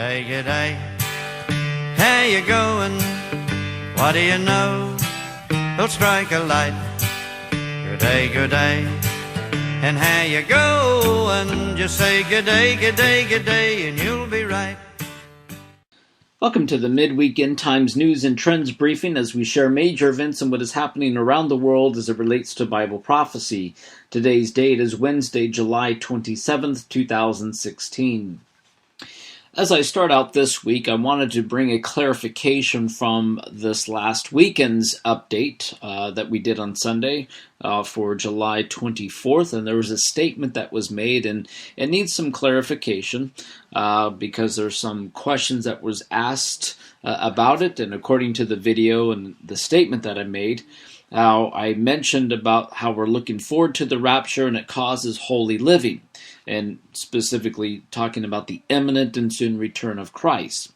Good day, how you going? What do you know? Don't strike a light. Good day, and how you going? Just say good day, and you'll be right. Welcome to the Midweek End Times News and Trends Briefing as we share major events and what is happening around the world as it relates to Bible prophecy. Today's date is Wednesday, July 27th, 2016. As I start out this week, I wanted to bring a clarification from this last weekend's update that we did on Sunday for July 24th, and there was a statement that was made, and it needs some clarification because there's some questions that was asked about it, and according to the video and the statement that I made, I mentioned about how we're looking forward to the rapture and it causes holy living, and specifically talking about the imminent and soon return of Christ.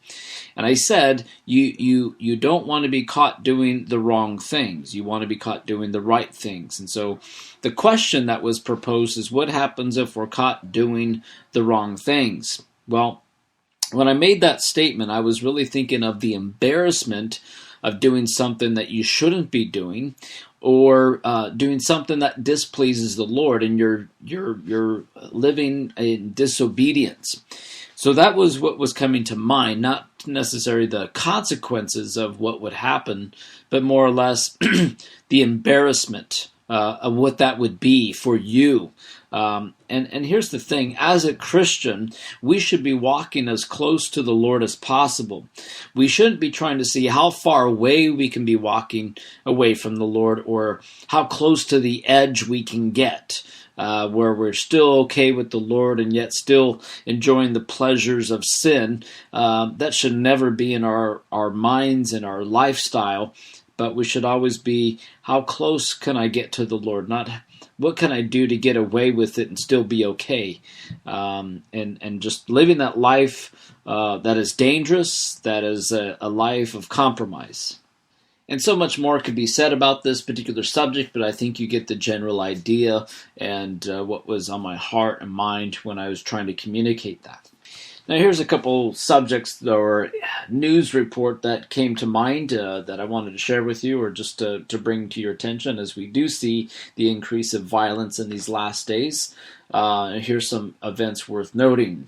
And I said, you don't want to be caught doing the wrong things. You want to be caught doing the right things. And so the question that was proposed is, what happens if we're caught doing the wrong things? Well, when I made that statement, I was really thinking of the embarrassment of doing something that you shouldn't be doing, or doing something that displeases the Lord, and you're living in disobedience. So that was what was coming to mind, not necessarily the consequences of what would happen, but more or less the embarrassment of what that would be for you. And here's the thing, as a Christian, we should be walking as close to the Lord as possible. We shouldn't be trying to see how far away we can be walking away from the Lord, or how close to the edge we can get, where we're still okay with the Lord and yet still enjoying the pleasures of sin. That should never be in our minds and our lifestyle, but we should always be, how close can I get to the Lord? Not what can I do to get away with it and still be okay? And just living that life that is dangerous, that is a life of compromise. And so much more could be said about this particular subject, but I think you get the general idea and what was on my heart and mind when I was trying to communicate that. Now here's a couple subjects or news report that came to mind that I wanted to share with you, or just to bring to your attention, as we do see the increase of violence in these last days. Here's some events worth noting.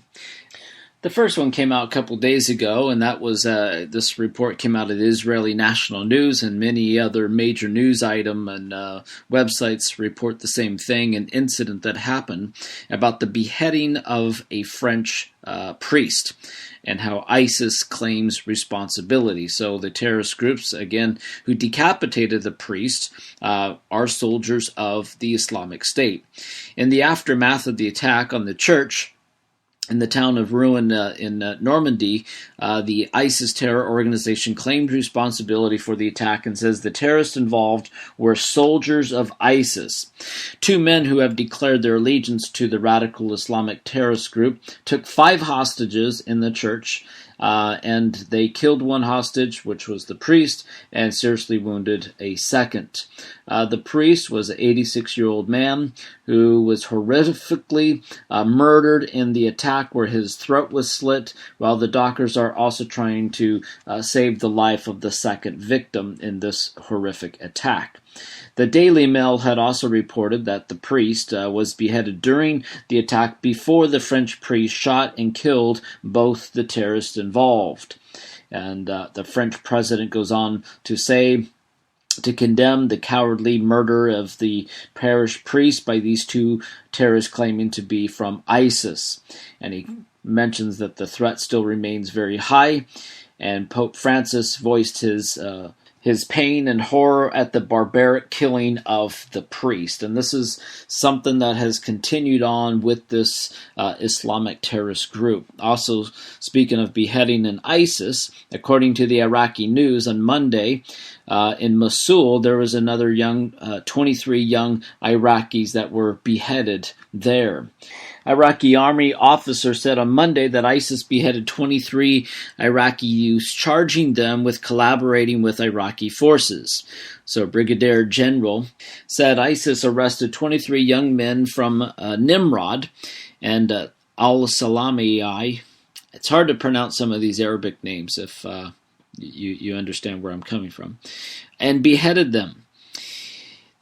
The first one came out a couple days ago, and that was this report came out of the Israeli National News, and many other major news item and websites report the same thing, an incident that happened about the beheading of a French priest, and how ISIS claims responsibility. So the terrorist groups, again, who decapitated the priest are soldiers of the Islamic State. In the aftermath of the attack on the church in the town of Rouen in Normandy, the ISIS terror organization claimed responsibility for the attack and says the terrorists involved were soldiers of ISIS. Two men who have declared their allegiance to the radical Islamic terrorist group took 5 hostages in the church, and they killed one hostage, which was the priest, and seriously wounded a second. The priest was an 86-year-old man who was horrifically murdered in the attack, where his throat was slit, while the doctors are also trying to save the life of the second victim in this horrific attack. The Daily Mail had also reported that the priest was beheaded during the attack before the French priest shot and killed both the terrorists involved. And the French president goes on to say, to condemn the cowardly murder of the parish priest by these two terrorists claiming to be from ISIS. And he mentions that the threat still remains very high, and Pope Francis voiced his pain and horror at the barbaric killing of the priest. And this is something that has continued on with this Islamic terrorist group. Also, speaking of beheading in ISIS, according to the Iraqi news on Monday, in Mosul, there was another 23 young Iraqis that were beheaded there. Iraqi army officer said on Monday that ISIS beheaded 23 Iraqi youths, charging them with collaborating with Iraqi forces. So Brigadier General said ISIS arrested 23 young men from Nimrod and al-Salami It's hard to pronounce some of these Arabic names if you understand where I'm coming from. And beheaded them.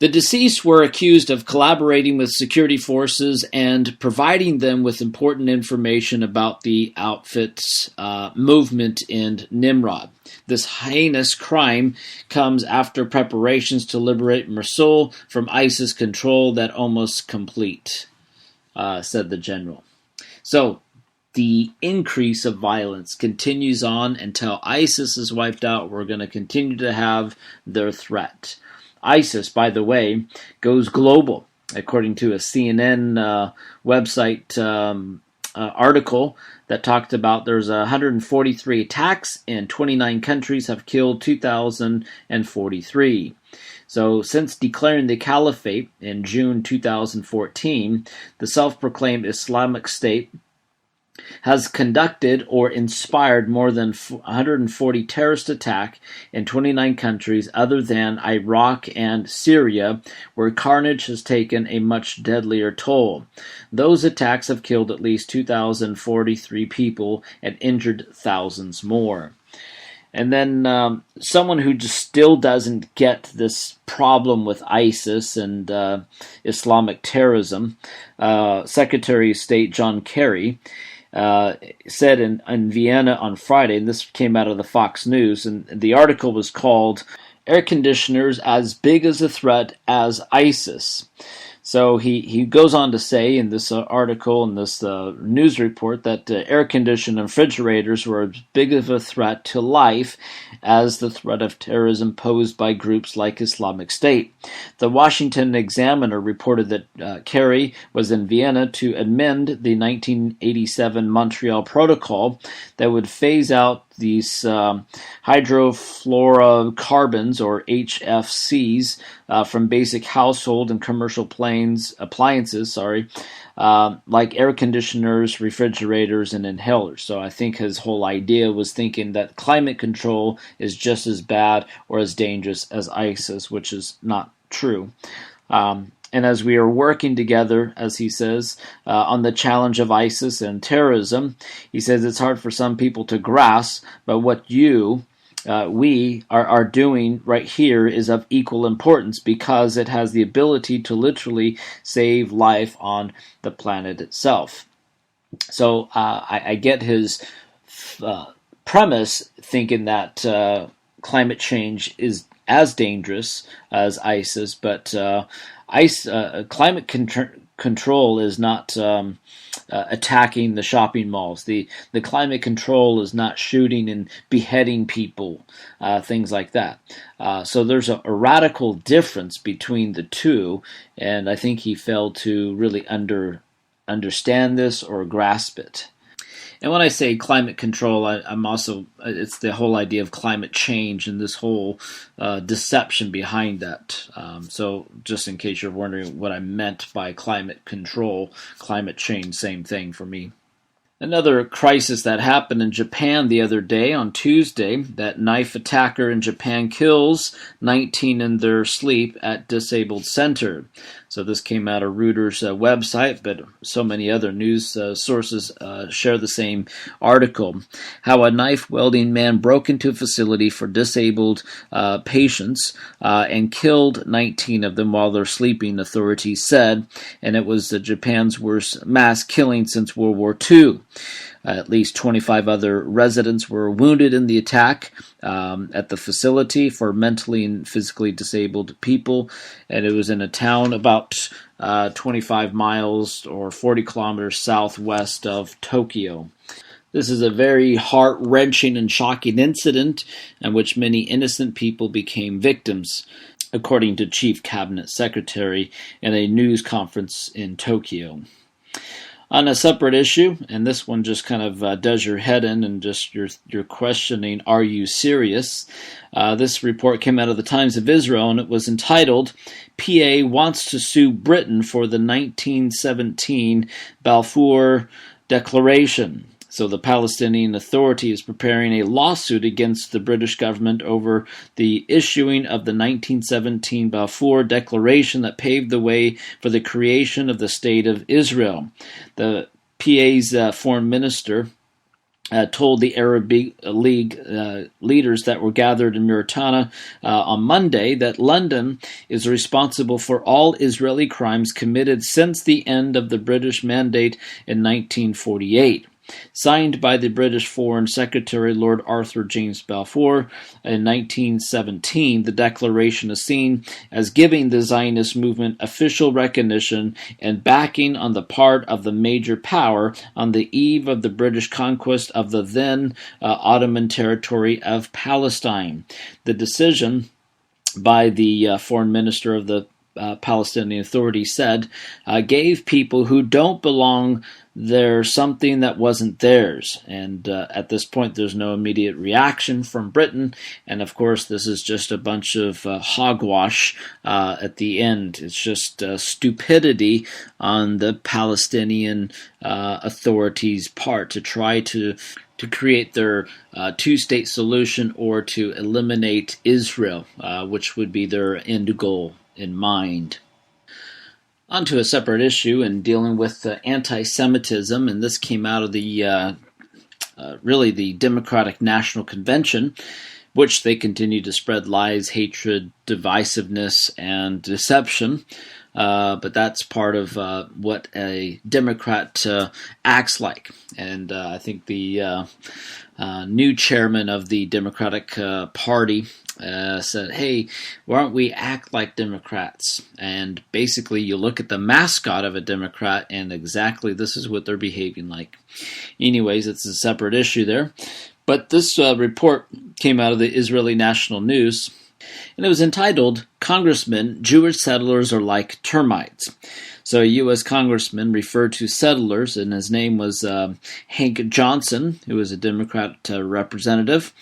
The deceased were accused of collaborating with security forces and providing them with important information about the outfit's movement in Nimrod. This heinous crime comes after preparations to liberate Mosul from ISIS control that almost complete, said the general. So, the increase of violence continues on until ISIS is wiped out. We're going to continue to have their threat. ISIS, by the way, goes global. According to a CNN website article that talked about there's 143 attacks in 29 countries have killed 2,043. So since declaring the caliphate in June 2014, the self-proclaimed Islamic State has conducted or inspired more than 140 terrorist attacks in 29 countries other than Iraq and Syria, where carnage has taken a much deadlier toll. Those attacks have killed at least 2,043 people and injured thousands more. And then someone who just still doesn't get this problem with ISIS and Islamic terrorism, Secretary of State John Kerry, said in Vienna on Friday, and this came out of the Fox News, and the article was called "Air Conditioners as Big as a Threat as ISIS." So he goes on to say in this article, in this news report, that air-conditioned refrigerators were as big of a threat to life as the threat of terrorism posed by groups like Islamic State. The Washington Examiner reported that Kerry was in Vienna to amend the 1987 Montreal Protocol that would phase out these hydrofluorocarbons, or HFCs, from basic household and commercial appliances, like air conditioners, refrigerators, and inhalers. So I think his whole idea was thinking that climate control is just as bad or as dangerous as ISIS, which is not true. And as we are working together, as he says, on the challenge of ISIS and terrorism, he says it's hard for some people to grasp, but what we are doing right here is of equal importance because it has the ability to literally save life on the planet itself. So I get his premise thinking that climate change is as dangerous as ISIS, but climate control is not attacking the shopping malls. The climate control is not shooting and beheading people, things like that. So there's a radical difference between the two, and I think he failed to really understand this or grasp it. And when I say climate control, I'm also, it's the whole idea of climate change and this whole deception behind that. So just in case you're wondering what I meant by climate control, climate change, same thing for me. Another crisis that happened in Japan the other day, on Tuesday, that knife attacker in Japan kills 19 in their sleep at disabled center. So this came out of Reuters' website, but so many other news sources share the same article. How a knife-wielding man broke into a facility for disabled patients and killed 19 of them while they're sleeping, authorities said, and it was Japan's worst mass killing since World War II. At least 25 other residents were wounded in the attack at the facility for mentally and physically disabled people, and it was in a town about 25 miles or 40 kilometers southwest of Tokyo. This is a very heart-wrenching and shocking incident in which many innocent people became victims, according to Chief Cabinet Secretary in a news conference in Tokyo. On a separate issue, and this one just kind of does your head in and just you're questioning, are you serious? This report came out of the Times of Israel, and it was entitled, PA Wants to Sue Britain for the 1917 Balfour Declaration. So the Palestinian Authority is preparing a lawsuit against the British government over the issuing of the 1917 Balfour Declaration that paved the way for the creation of the State of Israel. The PA's foreign minister told the Arab League leaders that were gathered in Mauritania on Monday that London is responsible for all Israeli crimes committed since the end of the British Mandate in 1948. Signed by the British Foreign Secretary Lord Arthur James Balfour in 1917, the declaration is seen as giving the Zionist movement official recognition and backing on the part of the major power on the eve of the British conquest of the then Ottoman territory of Palestine. The decision by the foreign minister of the Palestinian Authority said, gave people who don't belong there something that wasn't theirs. And at this point, there's no immediate reaction from Britain. And of course, this is just a bunch of hogwash at the end. It's just stupidity on the Palestinian authorities' part to try to create their two-state solution or to eliminate Israel, which would be their end goal in mind. On to a separate issue and dealing with anti-Semitism, and this came out of the really the Democratic National Convention, which they continue to spread lies, hatred, divisiveness, and deception. But that's part of what a Democrat acts like. And I think the new chairman of the Democratic Party said, hey, why don't we act like Democrats? And basically you look at the mascot of a Democrat and exactly this is what they're behaving like. Anyways, it's a separate issue there. But this report came out of the Israeli National News, and it was entitled, Congressman, Jewish Settlers Are Like Termites. So a U.S. congressman referred to settlers, and his name was Hank Johnson, who was a Democrat representative.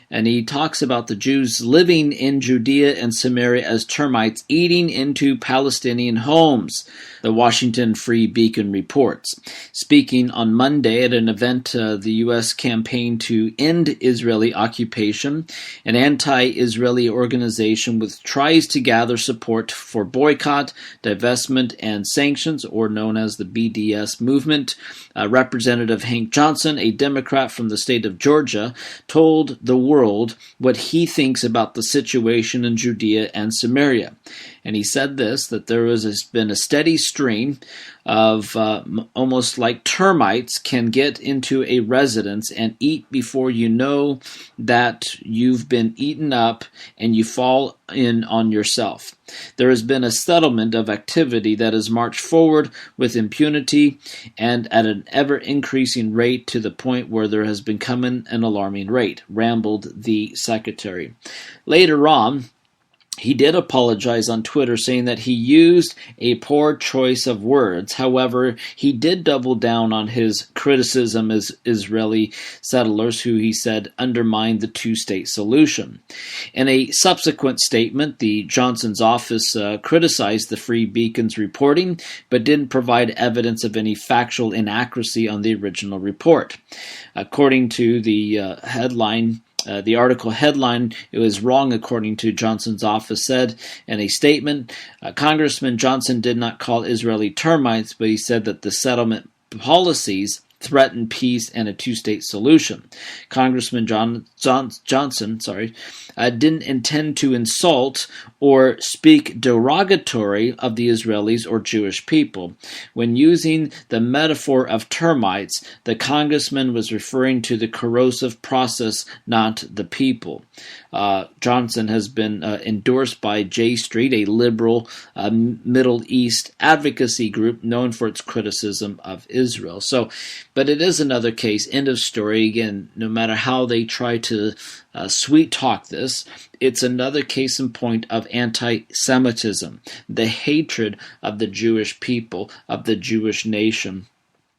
And he talks about the Jews living in Judea and Samaria as termites eating into Palestinian homes, the Washington Free Beacon reports. Speaking on Monday at an event, the U.S. campaign to end Israeli occupation, an anti-Israeli organization which tries to gather support for boycott, divestment, and sanctions, or known as the BDS movement, Representative Hank Johnson, a Democrat from the state of Georgia, told the world what he thinks about the situation in Judea and Samaria. And he said this, that there has been a steady stream of almost like termites can get into a residence and eat before you know that you've been eaten up and you fall in on yourself. There has been a settlement of activity that has marched forward with impunity and at an ever-increasing rate to the point where there has become an alarming rate, rambled the secretary. Later on, he did apologize on Twitter, saying that he used a poor choice of words. However, he did double down on his criticism as Israeli settlers who he said undermined the two-state solution. In a subsequent statement, the Johnson's office criticized the Free Beacon's reporting, but didn't provide evidence of any factual inaccuracy on the original report. According to the headline, the article headline, it was wrong according to Johnson's office, said in a statement, Congressman Johnson did not call Israeli termites, but he said that the settlement policies threaten peace and a two-state solution. Congressman Johnson didn't intend to insult or speak derogatory of the Israelis or Jewish people. When using the metaphor of termites, the congressman was referring to the corrosive process, not the people. Johnson has been endorsed by J Street, a liberal Middle East advocacy group known for its criticism of Israel. But it is another case, end of story. Again, no matter how they try to sweet talk this, it's another case in point of anti-Semitism, the hatred of the Jewish people, of the Jewish nation,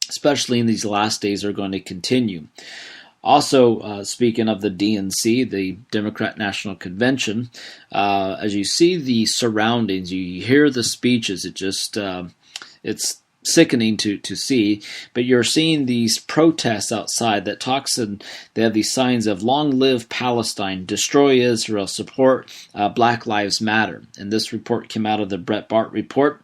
especially in these last days, are going to continue. Also, speaking of the DNC, the Democrat National Convention, as you see the surroundings, you hear the speeches, it's sickening to see, but you're seeing these protests outside that talks, and they have these signs of "Long live Palestine, destroy Israel, support Black Lives Matter." And this report came out of the Breitbart report,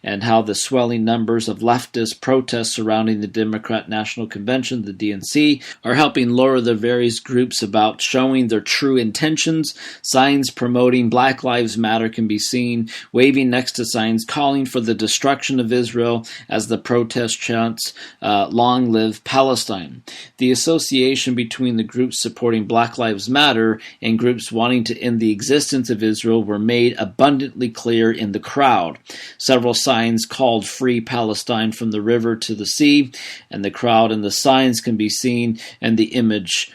and how the swelling numbers of leftist protests surrounding the Democrat National Convention, the DNC, are helping lower the various groups about showing their true intentions. Signs promoting Black Lives Matter can be seen waving next to signs calling for the destruction of Israel as the protest chants, "Long live Palestine." The association between the groups supporting Black Lives Matter and groups wanting to end the existence of Israel were made abundantly clear in the crowd. Several signs called "Free Palestine from the river to the sea," and the crowd and the signs can be seen, and the image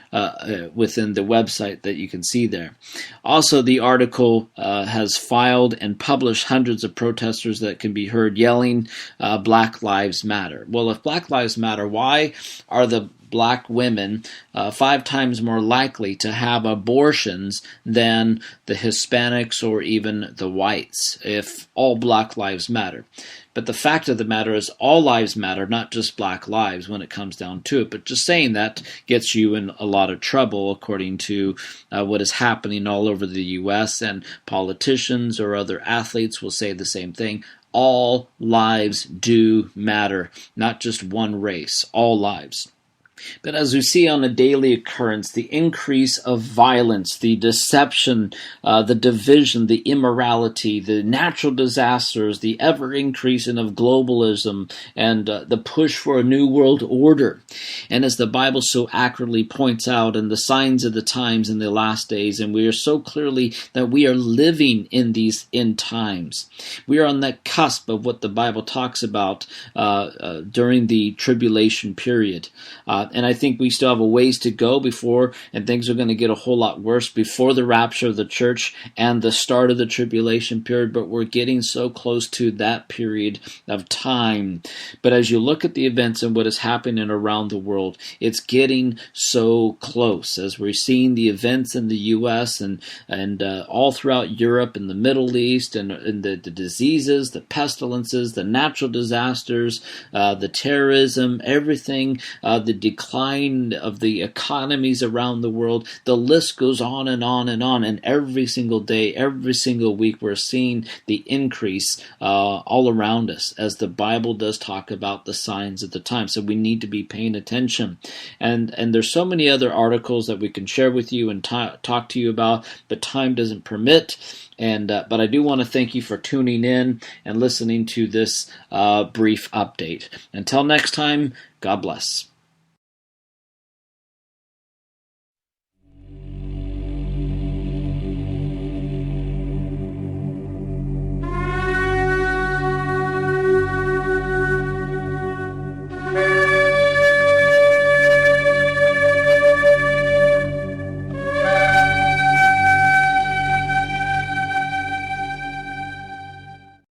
within the website that you can see there. Also, the article has filed and published hundreds of protesters that can be heard yelling, "Black Lives Matter." Well, if Black Lives Matter, why are the Black women 5 times more likely to have abortions than the Hispanics or even the whites, if all Black lives matter? But the fact of the matter is all lives matter, not just Black lives when it comes down to it. But just saying that gets you in a lot of trouble, according to what is happening all over the U.S., and politicians or other athletes will say the same thing. All lives do matter, not just one race, all lives. But as we see on a daily occurrence, the increase of violence, the deception, the division, the immorality, the natural disasters, the ever-increasing of globalism, and the push for a new world order. And as the Bible so accurately points out, and the signs of the times in the last days, and we are so clearly that we are living in these end times. We are on that cusp of what the Bible talks about during the tribulation period. And I think we still have a ways to go before, and things are going to get a whole lot worse before the rapture of the church and the start of the tribulation period, but we're getting so close to that period of time. But as you look at the events and what is happening around the world, it's getting so close. As we're seeing the events in the U.S. and all throughout Europe and the Middle East, and the diseases, the pestilences, the natural disasters, the terrorism, everything, the decline of the economies around the world. The list goes on and on and on. And every single day, every single week, we're seeing the increase all around us, as the Bible does talk about the signs of the time. So we need to be paying attention. And there's so many other articles that we can share with you and talk to you about, but time doesn't permit. But I do want to thank you for tuning in and listening to this brief update. Until next time, God bless.